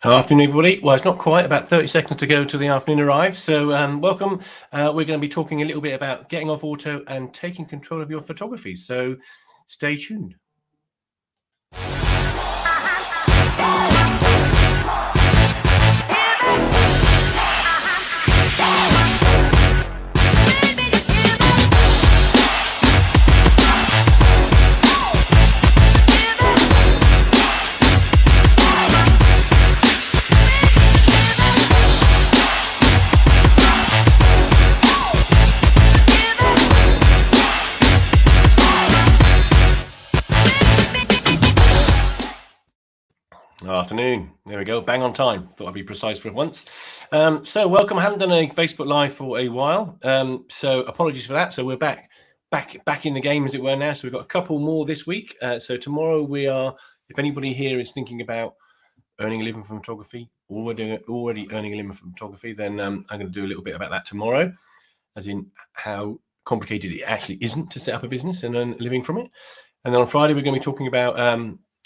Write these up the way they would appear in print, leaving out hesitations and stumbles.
Afternoon, everybody. Well, it's not quite, about 30 seconds to go till the afternoon arrives. So welcome. We're going to be talking a little bit about getting off auto and taking control of your photography. So stay tuned. Afternoon. There we go. Bang on time. Thought I'd be precise for once. So welcome. I haven't done a Facebook Live for a while. So apologies for that. So we're back in the game, as it were, now. So we've got a couple more this week. So tomorrow we are, if anybody here is thinking about earning a living from photography, already earning a living from photography, then I'm going to do a little bit about that tomorrow, as in how complicated it actually isn't to set up a business and earn a living from it. And then on Friday, we're going to be talking about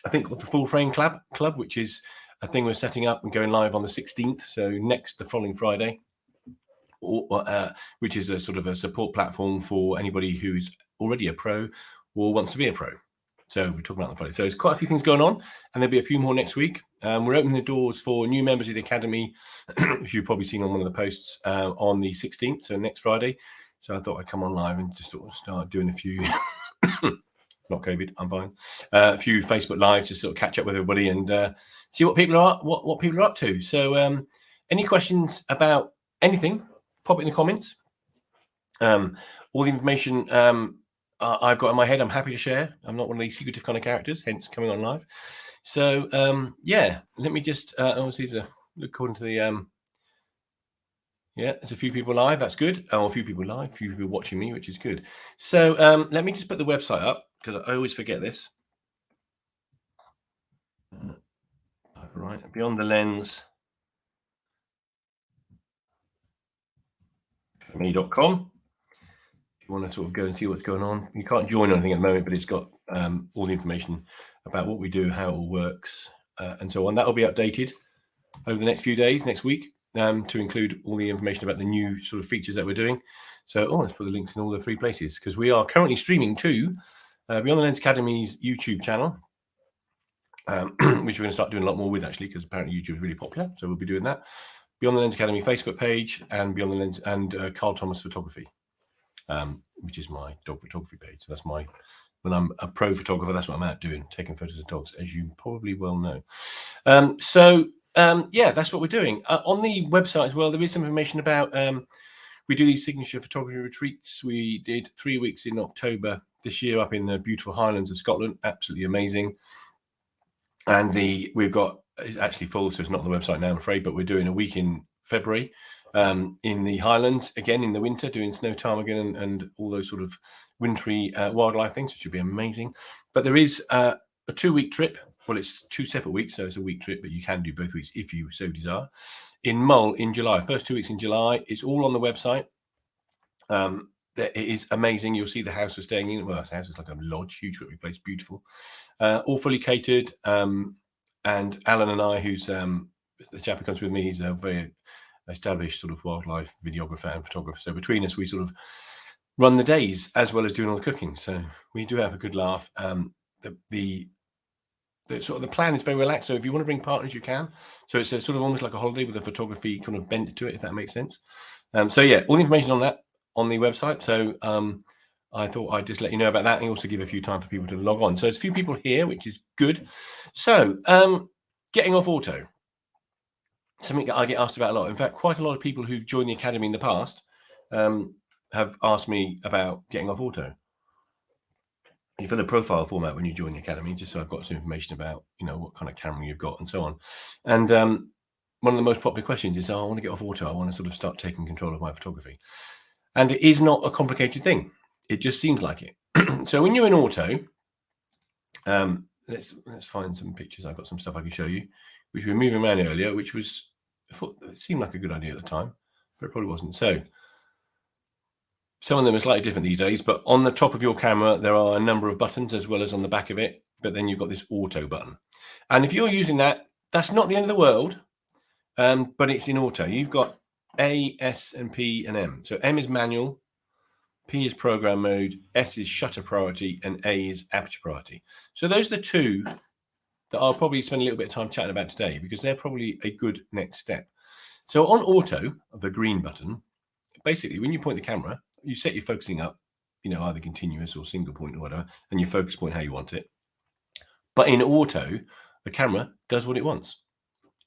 I think the Full Frame Club, which is a thing we're setting up and going live on the 16th. So the following Friday, which is a sort of a support platform for anybody who's already a pro or wants to be a pro. So we're talking about the Friday. So there's quite a few things going on, and there'll be a few more next week. We're opening the doors for new members of the Academy, which you've probably seen on one of the posts on the 16th, so next Friday. So I thought I'd come on live and just sort of start doing a few... Not COVID, I'm fine. A few Facebook Lives to sort of catch up with everybody and see what people are up to. So, any questions about anything? Pop it in the comments. All the information I've got in my head, I'm happy to share. I'm not one of these secretive kind of characters, hence coming on live. So, yeah, let me just. Obviously, according to the. Yeah, there's a few people live. That's good. Oh, a few people live, a few people watching me, which is good. So let me just put the website up because I always forget this. Right, Beyond the Lens. Me.com. If you want to sort of go and see what's going on, you can't join anything at the moment, but it's got all the information about what we do, how it all works, and so on. That will be updated over the next few days, next week. To include all the information about the new sort of features that we're doing. So let's put the links in all the three places, because we are currently streaming to Beyond the Lens Academy's YouTube channel, which we're going to start doing a lot more with, actually, because apparently YouTube is really popular. So we'll be doing that. Beyond the Lens Academy Facebook page, and Beyond the Lens and Carl Thomas Photography, which is my dog photography page. So that's when I'm a pro photographer, that's what I'm out doing, taking photos of dogs, as you probably well know. Yeah, that's what we're doing. On the website as well, there is some information about, we do these signature photography retreats. We did 3 weeks in October this year up in the beautiful Highlands of Scotland. Absolutely amazing. And we've got, it's actually full, so it's not on the website now, I'm afraid, but we're doing a week in February in the Highlands, again in the winter, doing snow ptarmigan and all those sort of wintry wildlife things, which would be amazing. But there is a 2-week trip. Well, it's 2 separate weeks, so it's a week trip, but you can do both weeks if you so desire. In Mull in July, first 2 weeks in July. It's all on the website. It is amazing. You'll see the house we're staying in. Well, the house is like a lodge, huge place, beautiful. All fully catered. And Alan and I, who's the chap who comes with me, he's a very established sort of wildlife videographer and photographer. So between us, we sort of run the days as well as doing all the cooking. So we do have a good laugh. The plan is very relaxed. So if you want to bring partners, you can. So it's a sort of almost like a holiday with a photography kind of bent to it, if that makes sense. So yeah, all the information on that on the website. So I thought I'd just let you know about that and also give a few time for people to log on. So there's a few people here, which is good. So getting off auto, something that I get asked about a lot. In fact, quite a lot of people who've joined the Academy in the past have asked me about getting off auto. You fill a profile format when you join the Academy, just so I've got some information about, what kind of camera you've got and so on. And one of the most popular questions is, I want to get off auto. I want to sort of start taking control of my photography. And it is not a complicated thing. It just seems like it. So when you're in auto, let's find some pictures. I've got some stuff I can show you, which we were moving around earlier, which it seemed like a good idea at the time, but it probably wasn't. So some of them are slightly different these days, but on the top of your camera, there are a number of buttons as well as on the back of it, but then you've got this auto button. And if you're using that, that's not the end of the world. but it's in auto. You've got A, S, and P, and M. So M is manual, P is program mode, S is shutter priority, and A is aperture priority. So those are the two that I'll probably spend a little bit of time chatting about today, because they're probably a good next step. So on auto, the green button, basically when you point the camera, you set your focusing up, either continuous or single point or whatever, and your focus point how you want it. But in auto, the camera does what it wants.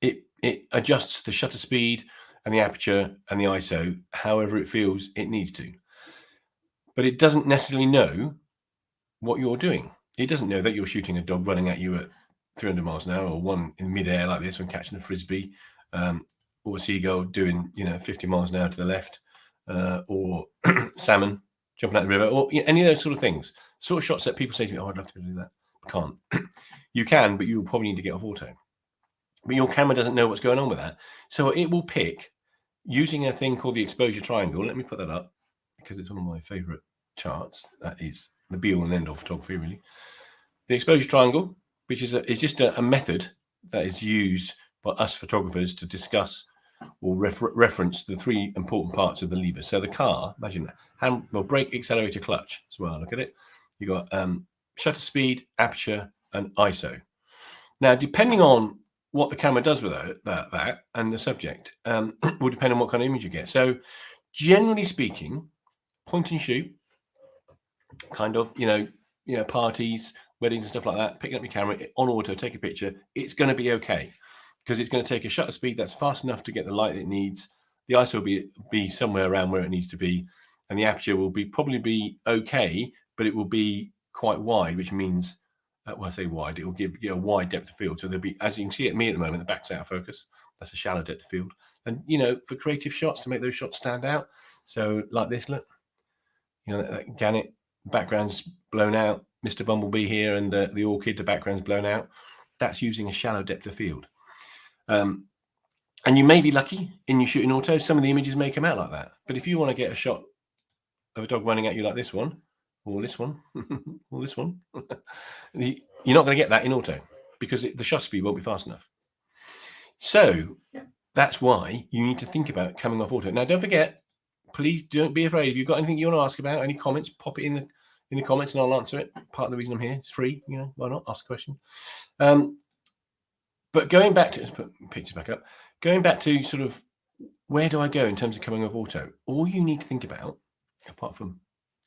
It adjusts the shutter speed and the aperture and the ISO however it feels it needs to. But it doesn't necessarily know what you're doing. It doesn't know that you're shooting a dog running at you at 300 miles an hour, or one in midair like this when catching a frisbee, or a seagull doing 50 miles an hour to the left, or salmon jumping out the river, or any of those sort of things. Sort of shots that people say to me, "Oh, I'd love to do that." I can't. You can, but you'll probably need to get off auto. But your camera doesn't know what's going on with that, so it will pick using a thing called the exposure triangle. Let me put that up because it's one of my favorite charts. That is the be-all and end-all photography, really. The exposure triangle, which is just a method that is used by us photographers to discuss or reference the three important parts of the lever. So the car, imagine that, brake, accelerator, clutch as well. Look at it. You've got shutter speed, aperture, and ISO. Now, depending on what the camera does with that and the subject, will depend on what kind of image you get. So generally speaking, point and shoot, kind of, parties, weddings and stuff like that, picking up your camera on auto, take a picture, it's going to be okay, because it's going to take a shutter speed that's fast enough to get the light it needs. The ISO will be somewhere around where it needs to be, and the aperture will probably be okay, but it will be quite wide, which means, when I say wide, it will give you a wide depth of field. So there'll be, as you can see at me at the moment, the back's out of focus. That's a shallow depth of field. And, for creative shots, to make those shots stand out. So like this, look, that gannet, background's blown out. Mr. Bumblebee here, and the orchid, the background's blown out. That's using a shallow depth of field. And you may be lucky in your shooting auto. Some of the images may come out like that. But if you want to get a shot of a dog running at you like this one, or this one, or this one, you're not going to get that in auto, because the shutter speed won't be fast enough. So that's why you need to think about coming off auto. Now, don't forget, please don't be afraid. If you've got anything you want to ask about, any comments, pop it in the comments and I'll answer it. Part of the reason I'm here, it's free, why not? Ask a question. But going back to, let's put pictures back up, going back to sort of where do I go in terms of coming off auto? All you need to think about, apart from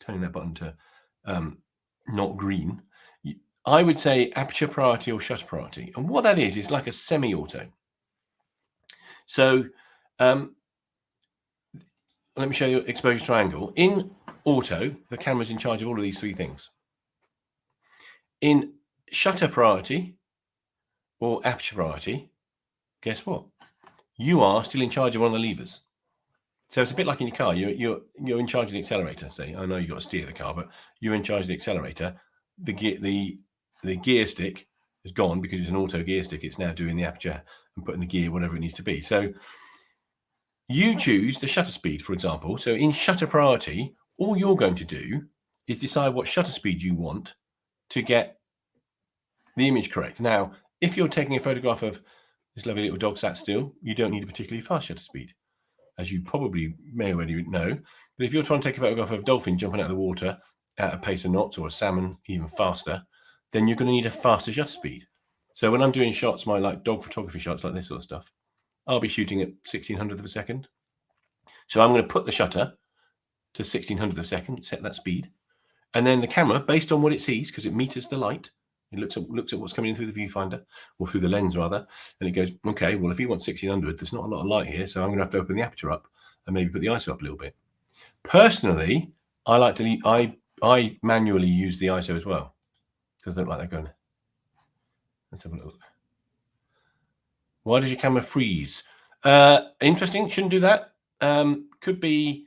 turning that button to not green, I would say aperture priority or shutter priority. And what that is like a semi-auto. So let me show you exposure triangle. In auto, the camera's in charge of all of these three things. In shutter priority or aperture priority, guess what? You are still in charge of one of the levers. So it's a bit like in your car. You're in charge of the accelerator. Say, I know you've got to steer the car, but you're in charge of the accelerator. The gear stick is gone because it's an auto gear stick. It's now doing the aperture and putting the gear whatever it needs to be. So you choose the shutter speed, for example. So in shutter priority, all you're going to do is decide what shutter speed you want to get the image correct. Now, if you're taking a photograph of this lovely little dog sat still, you don't need a particularly fast shutter speed, as you probably may already know. But if you're trying to take a photograph of a dolphin jumping out of the water at a pace of knots, or a salmon even faster, then you're going to need a faster shutter speed. So when I'm doing shots, my dog photography shots, like this sort of stuff, I'll be shooting at 1600th of a second. So I'm going to put the shutter to 1600th of a second, set that speed. And then the camera, based on what it sees, because it meters the light, it looks at what's coming in through the viewfinder, or through the lens rather, and it goes, okay, well, if you want 1600, there's not a lot of light here, so I'm going to have to open the aperture up and maybe put the ISO up a little bit. Personally, I manually use the ISO as well, because I don't like that going. Let's have a look. Why does your camera freeze? Interesting. Shouldn't do that. Could be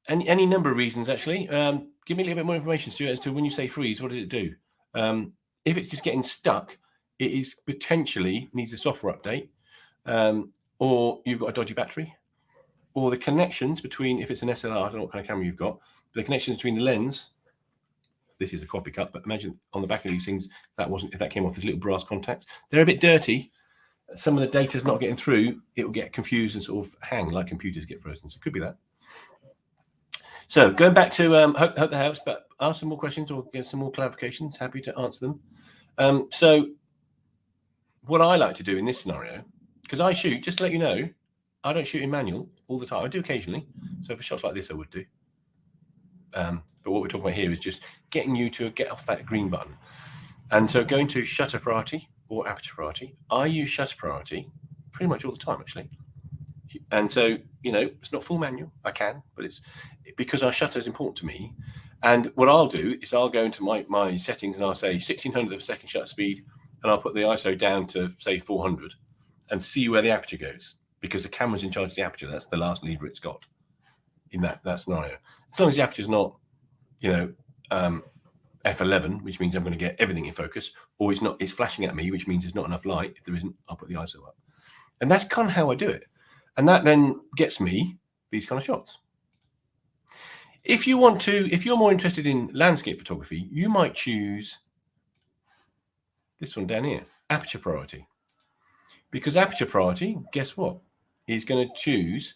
any number of reasons, actually. Give me a little bit more information, Stuart, as to when you say freeze, what does it do? If it's just getting stuck, it is potentially needs a software update, or you've got a dodgy battery, or the connections between, if it's an SLR, I don't know what kind of camera you've got, but the connections between the lens, this is a coffee cup, but imagine on the back of these things, if that came off this little brass contacts, they're a bit dirty. some of the data is not getting through, it will get confused and sort of hang like computers get frozen. So it could be that. So going back to hope that helps, but ask some more questions or get some more clarifications. Happy to answer them. So what I like to do in this scenario, because I shoot, just to let you know, I don't shoot in manual all the time. I do occasionally. So for shots like this, I would do. But what we're talking about here is just getting you to get off that green button. And so going to shutter priority or aperture priority, I use shutter priority pretty much all the time, actually. And so, it's not full manual. I can, but it's because our shutter is important to me. And what I'll do is I'll go into my settings and I'll say 1600 of a second shutter speed, and I'll put the ISO down to, say, 400 and see where the aperture goes, because the camera's in charge of the aperture. That's the last lever it's got in that scenario. As long as the aperture is not, f11, which means I'm going to get everything in focus, or it's flashing at me, which means there's not enough light. If there isn't, I'll put the ISO up. And that's kind of how I do it. And that then gets me these kind of shots. If you're more interested in landscape photography, you might choose this one down here, aperture priority. Because aperture priority, guess what? Is going to choose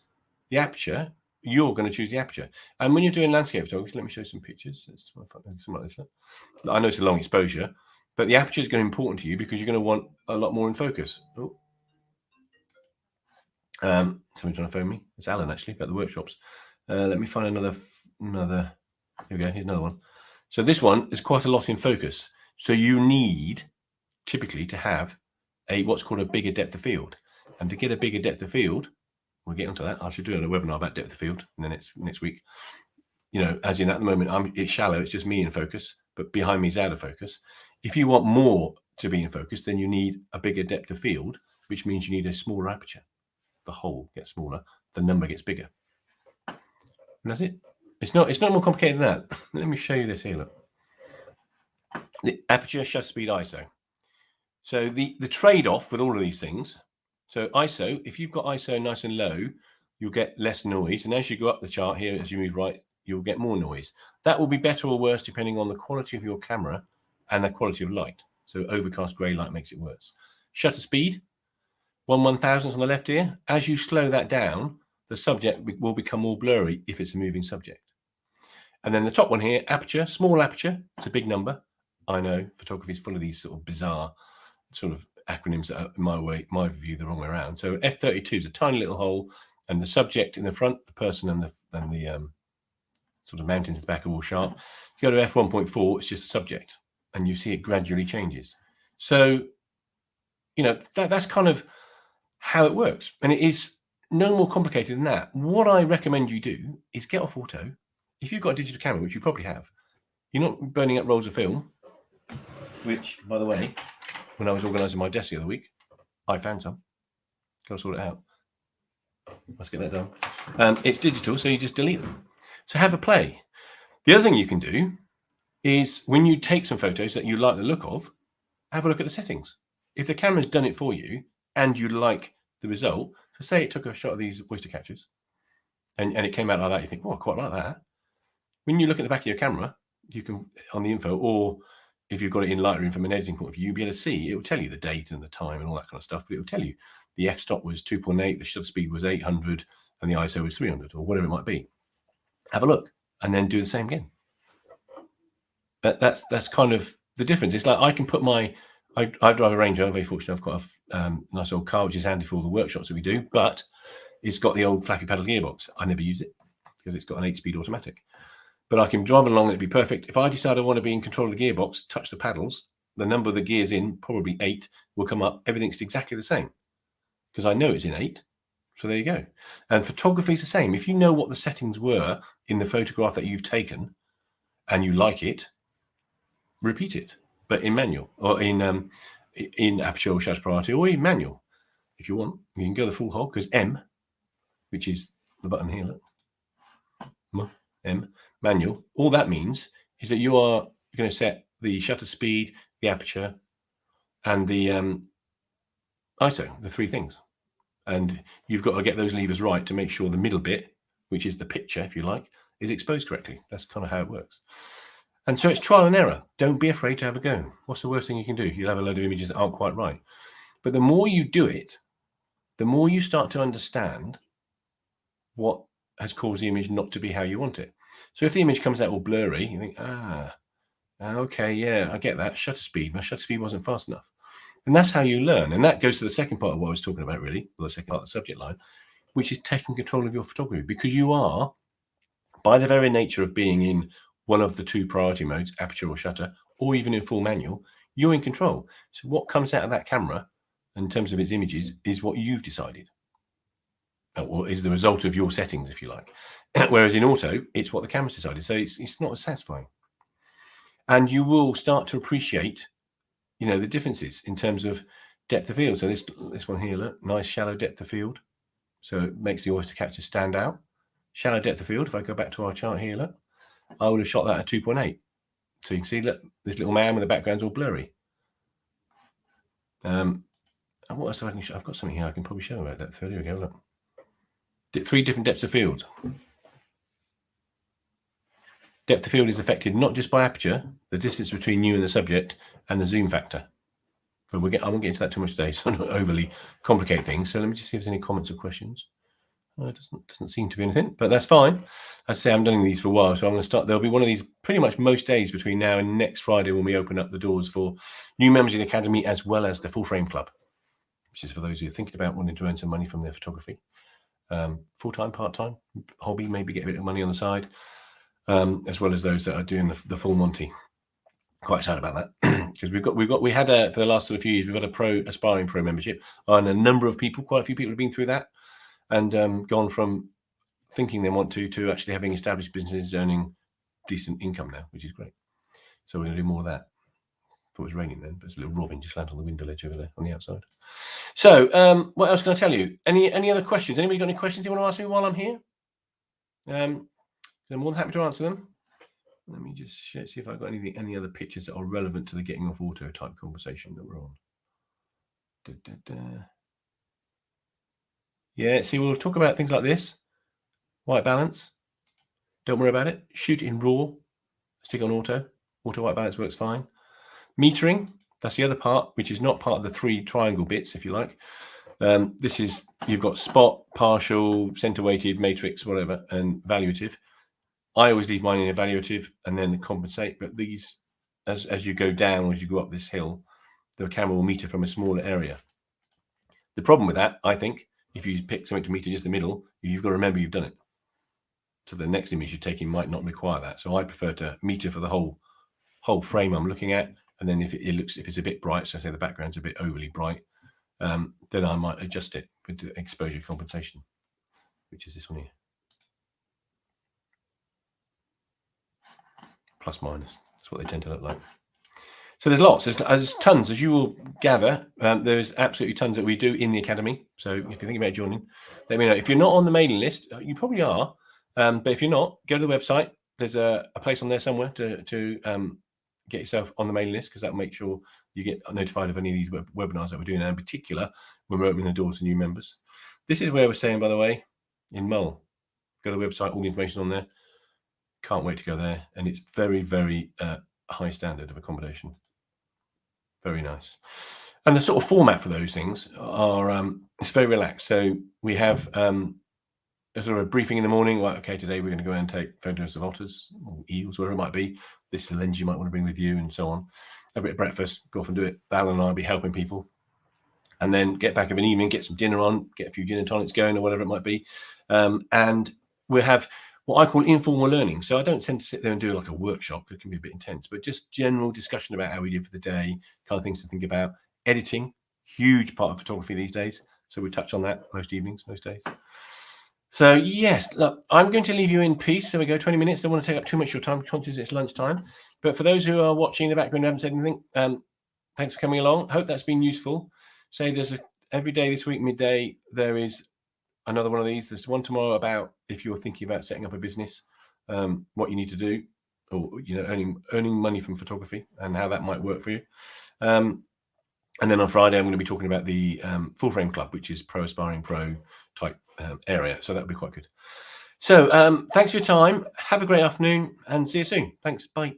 the aperture. You're going to choose the aperture. And when you're doing landscape photography, let me show you some pictures. Something like this. I know it's a long exposure, but the aperture is going to be important to you because you're going to want a lot more in focus. Oh. Somebody's trying to phone me. It's Alan, actually, about the workshops. Let me find another. Here we go. Here's another one. So this one is quite a lot in focus. So you need typically to have what's called a bigger depth of field. And to get a bigger depth of field, we'll get onto that. I should do a webinar about depth of field in the next week. As in at the moment, it's shallow. It's just me in focus, but behind me is out of focus. If you want more to be in focus, then you need a bigger depth of field, which means you need a smaller aperture. The hole gets smaller, the number gets bigger. And that's it. It's not more complicated than that. Let me show you this here. Look. The aperture, shutter speed, ISO. So the trade-off with all of these things. So ISO, if you've got ISO nice and low, you'll get less noise. And as you go up the chart here, as you move right, you'll get more noise. That will be better or worse depending on the quality of your camera and the quality of light. So overcast grey light makes it worse. Shutter speed, 1/1000th on the left here. As you slow that down, the subject will become more blurry if it's a moving subject. And then the top one here, aperture, small aperture. It's a big number. I know photography is full of these sort of bizarre sort of acronyms that are, in my view, the wrong way around. So f32 is a tiny little hole, and the subject in the front, the person, and the sort of mountains in the back are all sharp. You go to f1.4, it's just a subject, and you see it gradually changes. So, that's kind of how it works, and it is no more complicated than that. What I recommend you do is get off auto. If you've got a digital camera, which you probably have, you're not burning up rolls of film, which, by the way, when I was organising my desk the other week, I found some. Got to sort it out. Let's get that done. It's digital, so you just delete them. So have a play. The other thing you can do is when you take some photos that you like the look of, have a look at the settings. If the camera's done it for you and you like the result, so say it took a shot of these oyster catchers and it came out like that, you think, oh, I quite like that. When you look at the back of your camera, you can, on the info, or if you've got it in Lightroom from an editing point of view, you'll be able to see, it will tell you the date and the time and all that kind of stuff, but it will tell you the f-stop was 2.8, the shutter speed was 800, and the ISO was 300, or whatever it might be. Have a look, and then do the same again. That's kind of the difference. It's like I can put I drive a Ranger. I'm very fortunate. I've got a nice old car, which is handy for all the workshops that we do, but it's got the old flappy paddle gearbox. I never use it because it's got an 8-speed automatic. But I can drive along and it'd be perfect. If I decide I want to be in control of the gearbox, touch the paddles, the number of the gears in, probably 8, will come up. Everything's exactly the same because I know it's in 8. So there you go. And photography is the same. If you know what the settings were in the photograph that you've taken and you like it, repeat it, but in manual or in aperture or shutter priority or in manual. If you want, you can go the full hog because M, which is the button here, look, M, manual, all that means is that you're going to set the shutter speed, the aperture, and the ISO, the 3 things. And you've got to get those levers right to make sure the middle bit, which is the picture, if you like, is exposed correctly. That's kind of how it works. And so it's trial and error. Don't be afraid to have a go. What's the worst thing you can do? You'll have a load of images that aren't quite right. But the more you do it, the more you start to understand what has caused the image not to be how you want it. So if the image comes out all blurry, you think, okay, yeah, I get that. Shutter speed. My shutter speed wasn't fast enough. And that's how you learn. And that goes to the second part of what I was talking about, really, or the second part of the subject line, which is taking control of your photography, because you are, by the very nature of being in one of the two priority modes, aperture or shutter, or even in full manual, you're in control. So what comes out of that camera in terms of its images is what you've decided, or is the result of your settings, if you like. Whereas in auto, it's what the camera's decided. So it's not as satisfying. And you will start to appreciate, the differences in terms of depth of field. So this one here, look, nice shallow depth of field. So it makes the oyster catcher stand out. Shallow depth of field, if I go back to our chart here, look, I would have shot that at 2.8. So you can see, look, this little man with the background's all blurry. And what else I can show? I've got something here I can probably show about depth of field. Here we go, look. 3 different depths of field. Depth of field is affected not just by aperture, the distance between you and the subject, and the zoom factor. But I won't get into that too much today, so I don't overly complicate things. So let me just see if there's any comments or questions. It doesn't seem to be anything, but that's fine. As I say, I'm doing these for a while, so I'm going to start. There'll be one of these pretty much most days between now and next Friday when we open up the doors for new members of the Academy, as well as the Full Frame Club, which is for those who are thinking about wanting to earn some money from their photography. Full-time, part-time, hobby, maybe get a bit of money on the side, as well as those that are doing the full Monty. Quite excited about that, because we had for the last sort of few years, we've had a aspiring pro membership, and a number of people, quite a few people have been through that, and gone from thinking they want to actually having established businesses earning decent income now, which is great. So we're going to do more of that. Thought it was raining then, but there's a little robin just landed on the window ledge over there on the outside. So what else can I tell you? Any other questions? Anybody got any questions you want to ask me while I'm here? I'm more than happy to answer them. Let me just see if I've got any other pictures that are relevant to the getting off auto type conversation that we're on. Yeah, see, we'll talk about things like this. White balance. Don't worry about it. Shoot in RAW. Stick on auto. Auto white balance works fine. Metering. That's the other part, which is not part of the 3 triangle bits, if you like. This is, you've got spot, partial, center weighted, matrix, whatever, and evaluative. I always leave mine in evaluative and then compensate. But these, as you go down, as you go up this hill, the camera will meter from a smaller area. The problem with that, I think, if you pick something to meter just the middle, you've got to remember you've done it. So the next image you're taking might not require that. So I prefer to meter for the whole frame I'm looking at. And then if it's a bit bright, so say the background's a bit overly bright, then I might adjust it with the exposure compensation, which is this one here. Plus minus. That's what they tend to look like. So there's lots. There's tons, as you will gather. There's absolutely tons that we do in the Academy. So if you're thinking about joining, let me know. If you're not on the mailing list, you probably are. But if you're not, go to the website. There's a place on there somewhere to get yourself on the mailing list, because that'll make sure you get notified of any of these webinars that we're doing, and in particular when we're opening the doors to new members. This is where we're saying, by the way, in Mull. Go to the website, all the information on there. Can't wait to go there. And it's very, very high standard of accommodation. Very nice. And the sort of format for those things are, it's very relaxed. So we have a sort of a briefing in the morning. Like, okay, today we're going to go and take photos of otters or eels, whatever it might be. This is the lens you might want to bring with you, and so on. Have a bit of breakfast, go off and do it. Alan and I will be helping people. And then get back of an evening, get some dinner on, get a few gin and tonics going, or whatever it might be. And we'll have what I call informal learning. So I don't tend to sit there and do like a workshop. It can be a bit intense, but just general discussion about how we did for the day, kind of things to think about. Editing, huge part of photography these days. So we touch on that most evenings, most days. So yes, look, I'm going to leave you in peace. So we go 20 minutes. Don't want to take up too much of your time, conscious it's lunchtime. But for those who are watching in the background and haven't said anything, thanks for coming along. Hope that's been useful. Say there's every day this week, midday, there is another one of these. There's one tomorrow about if you're thinking about setting up a business, what you need to do, or earning money from photography and how that might work for you. And then on Friday, I'm going to be talking about the Full Frame Club, which is pro aspiring pro type area. So that'll be quite good. So thanks for your time. Have a great afternoon and see you soon. Thanks. Bye.